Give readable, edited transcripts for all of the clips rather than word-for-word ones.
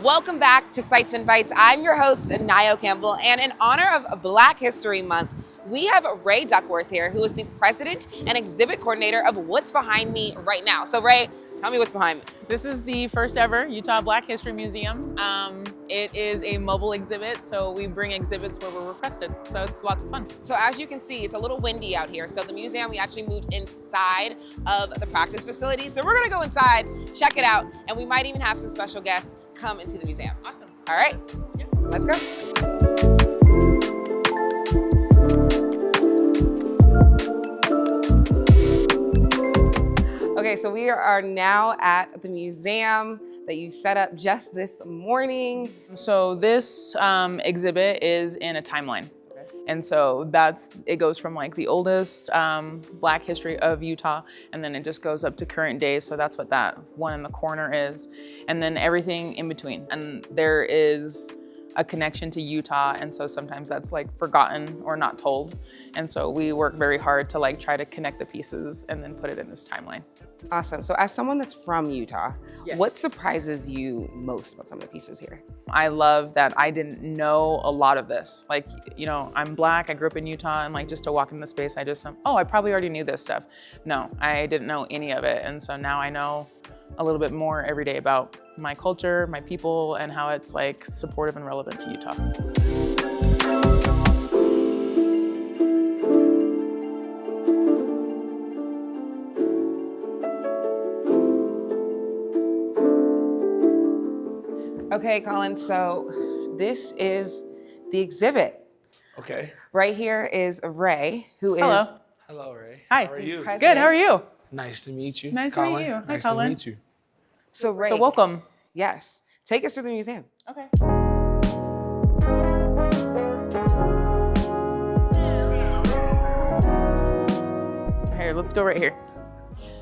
Welcome back to Sights and Bites. I'm your host, Nayo Campbell, and in honor of Black History Month, we have Ray Duckworth here, who is the president and exhibit coordinator of what's behind me right now. So Ray, tell me what's behind me. This is the first ever Utah Black History Museum. It is a mobile exhibit, so we bring exhibits where we're requested. So it's lots of fun. So as you can see, it's a little windy out here. So the museum, we actually moved inside of the practice facility. So we're gonna go inside, check it out, and we might even have some special guests come into the museum. Awesome. All right, Yeah. Let's go. Okay, so we are now at the museum that you set up just this morning. So this exhibit is in a timeline. And so it goes from like the oldest Black history of Utah, and then it just goes up to current day. So that's what that one in the corner is. And then everything in between. And there is a connection to Utah. And so sometimes that's like forgotten or not told. And so we work very hard to like try to connect the pieces and then put it in this timeline. Awesome. So as someone that's from Utah, Yes. What surprises you most about some of the pieces here? I love that I didn't know a lot of this. Like, you know, I'm Black, I grew up in Utah, and like just to walk in the space, I probably already knew this stuff. No, I didn't know any of it. And so now I know a little bit more every day about my culture, my people, and how it's like supportive and relevant to Utah. Okay, Collin, so this is the exhibit. Okay. Right here is Ray, who is Hello. Hello, Ray. Hi. How are you? President. Good, how are you? Nice to meet you. Nice to meet you. Hi, Nice Collin. to meet you. So Ray. So welcome. Yes. Take us to the museum. Okay. Here, let's go right here.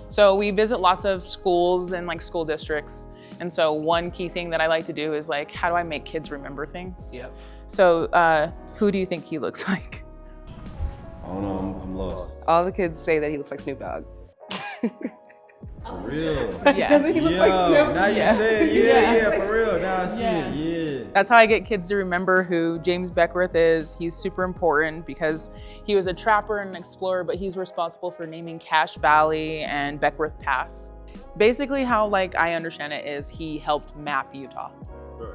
So we visit lots of schools and like school districts. And so one key thing that I like to do is like, how do I make kids remember things? Yep. So who do you think he looks like? I don't know, I'm lost. All the kids say that he looks like Snoop Dogg. For real. Yeah. Doesn't he look like Snoop? Now you Yeah. say it, Yeah. yeah, for real. Now I see Yeah. it, yeah. That's how I get kids to remember who James Beckworth is. He's super important because he was a trapper and an explorer, but he's responsible for naming Cache Valley and Beckworth Pass. Basically how like I understand it is he helped map Utah. Right.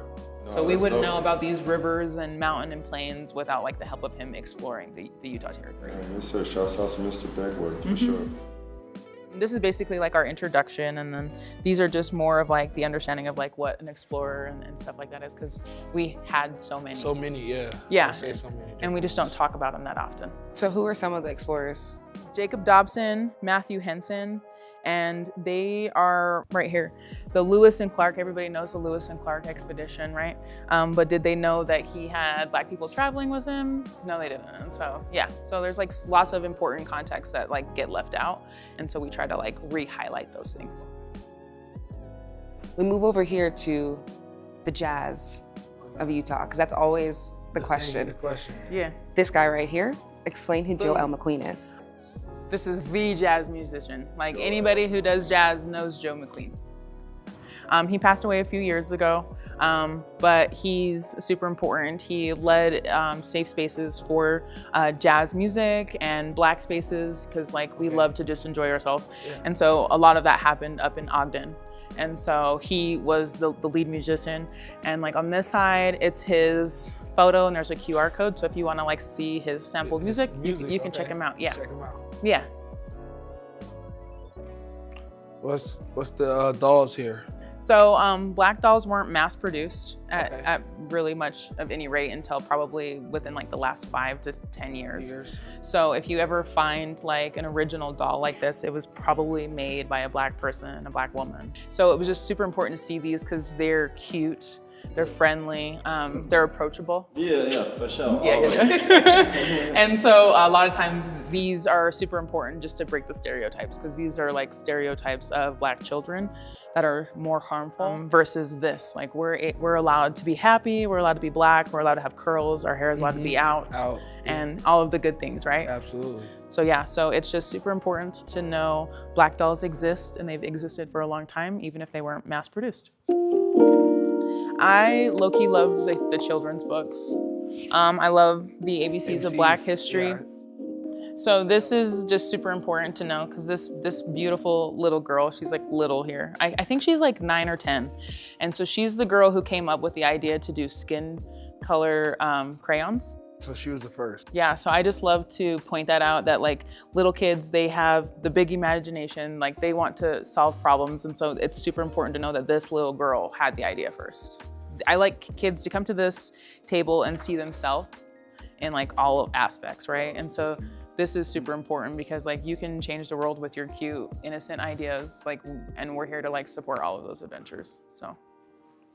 So we wouldn't know about these rivers and mountain and plains without like the help of him exploring the Utah territory. Yes, sir. Shouts out to Mr. Beckworth, for Mhm. sure. This is basically like our introduction, and then these are just more of like the understanding of like what an explorer and stuff like that is, because we had so many. So many, yeah. Yeah. I would say so many. And we just don't talk about them that often. So who are some of the explorers? Jacob Dobson, Matthew Henson, and they are right here. The Lewis and Clark, everybody knows the Lewis and Clark expedition, right? But did they know that he had Black people traveling with him? No, they didn't. And so, yeah. So there's like lots of important context that like get left out. And so we try to like re-highlight those things. We move over here to the jazz of Utah, because that's always the The question. question. Yeah. This guy right here, explain who Joe L. McQueen is. This is the jazz musician. Like anybody who does jazz knows Joe McQueen. He passed away a few years ago, but he's super important. He led safe spaces for jazz music and Black spaces, because like we love to just enjoy ourselves. Yeah. And so a lot of that happened up in Ogden. And so he was the lead musician. And like on this side, it's his photo and there's a QR code. So if you want to like see his sampled music, you can check him out. Yeah. Check him out. Yeah. What's the dolls here? So Black dolls weren't mass produced Okay. at really much of any rate until probably within like the last 5 to 10 years. So if you ever find like an original doll like this, it was probably made by a Black person and a Black woman. So it was just super important to see these because they're cute, they're friendly, they're approachable. Yeah, for sure. Yeah, Always. And so a lot of times these are super important just to break the stereotypes, because these are like stereotypes of Black children that are more harmful versus this. Like we're allowed to be happy, we're allowed to be Black, we're allowed to have curls, our hair is allowed to be out, and all of the good things, right? Absolutely. So yeah, so it's just super important to know Black dolls exist, and they've existed for a long time, even if they weren't mass produced. I low-key love the children's books. I love the ABCs of Black history. Yeah. So this is just super important to know because this beautiful little girl, she's like little here. I think she's like 9 or 10. And so she's the girl who came up with the idea to do skin color crayons. So she was the first. Yeah, so I just love to point that out that like little kids, they have the big imagination, like they want to solve problems. And so it's super important to know that this little girl had the idea first. I like kids to come to this table and see themselves in like all aspects, right? And so this is super important because like you can change the world with your cute, innocent ideas, like, and we're here to like support all of those adventures, so.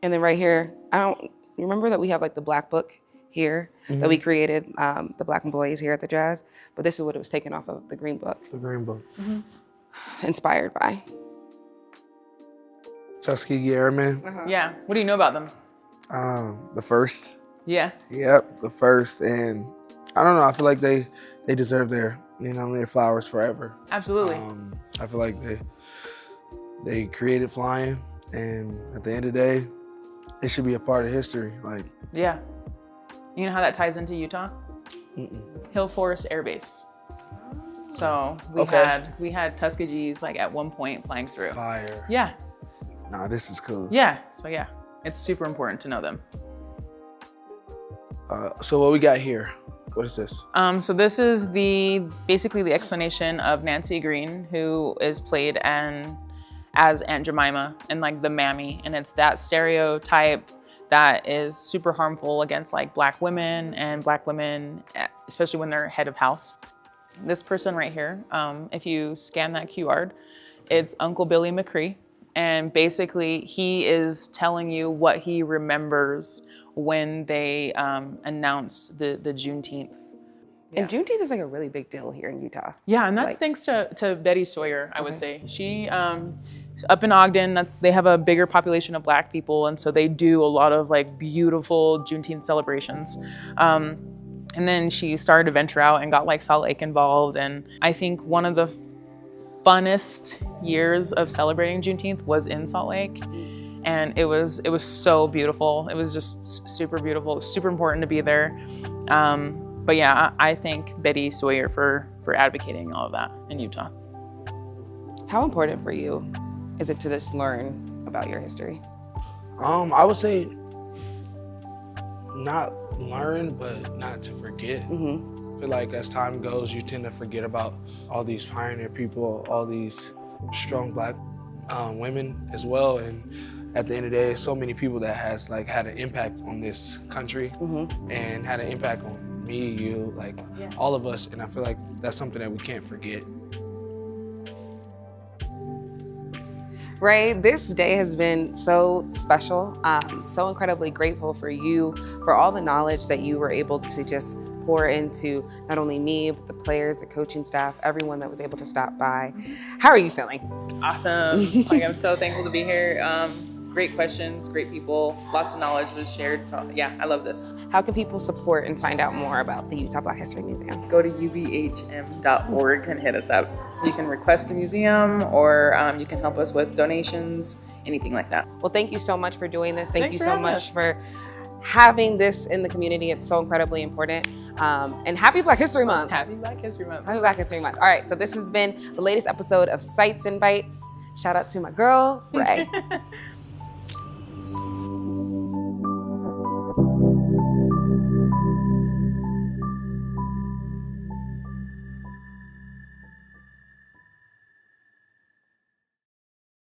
And then right here, you remember that we have like the Black book here that we created, the Black employees here at the Jazz, but this is what it was taken off of the Green Book. The Green Book. Inspired by. Tuskegee Airmen. Yeah, what do you know about them? The first. Yeah. Yep, the first. And I don't know, I feel like they deserve their flowers forever. Absolutely. I feel like they created flying, and at the end of the day, it should be a part of history. Like, Yeah. You know how that ties into Utah? Hill Forest Air Base. So we had Tuskegees like at one point flying through. fire. Yeah. Nah, this is cool. Yeah. So yeah, it's super important to know them. So what we got here? What is this? So this is basically the explanation of Nancy Green, who is played as Aunt Jemima and like the mammy, and it's that stereotype that is super harmful against like Black women, especially when they're head of house. This person right here, if you scan that QR, it's Uncle Billy McCree, and basically he is telling you what he remembers when they announced the Juneteenth. And Juneteenth is like a really big deal here in Utah. Yeah, and that's thanks to Betty Sawyer, I would say. She, up in Ogden, they have a bigger population of Black people, and so they do a lot of like beautiful Juneteenth celebrations. And then she started to venture out and got like Salt Lake involved, and I think one of the funnest years of celebrating Juneteenth was in Salt Lake. And it was so beautiful. It was just super beautiful. It was super important to be there. But yeah, I thank Betty Sawyer for advocating all of that in Utah. How important for you is it to just learn about your history? I would say not learn, but not to forget. I feel like as time goes, you tend to forget about all these pioneer people, all these strong Black women as well. And at the end of the day, so many people that has like had an impact on this country and had an impact on me, you, like all of us. And I feel like that's something that we can't forget. Ray, this day has been so special. So incredibly grateful for you, for all the knowledge that you were able to just pour into not only me, but the players, the coaching staff, everyone that was able to stop by. How are you feeling? Awesome. Like, I'm so thankful to be here. Great questions, great people, lots of knowledge was shared. So yeah, I love this. How can people support and find out more about the Utah Black History Museum? Go to ubhm.org and hit us up. You can request the museum, or you can help us with donations, anything like that. Well, thank you so much for doing this. Thank Thanks you for so having much us. for having this in the community. It's so incredibly important. And happy Black History Month. Happy Black History Month. Happy Black History Month. All right, so this has been the latest episode of Sights and Bites. Shout out to my girl, Ray.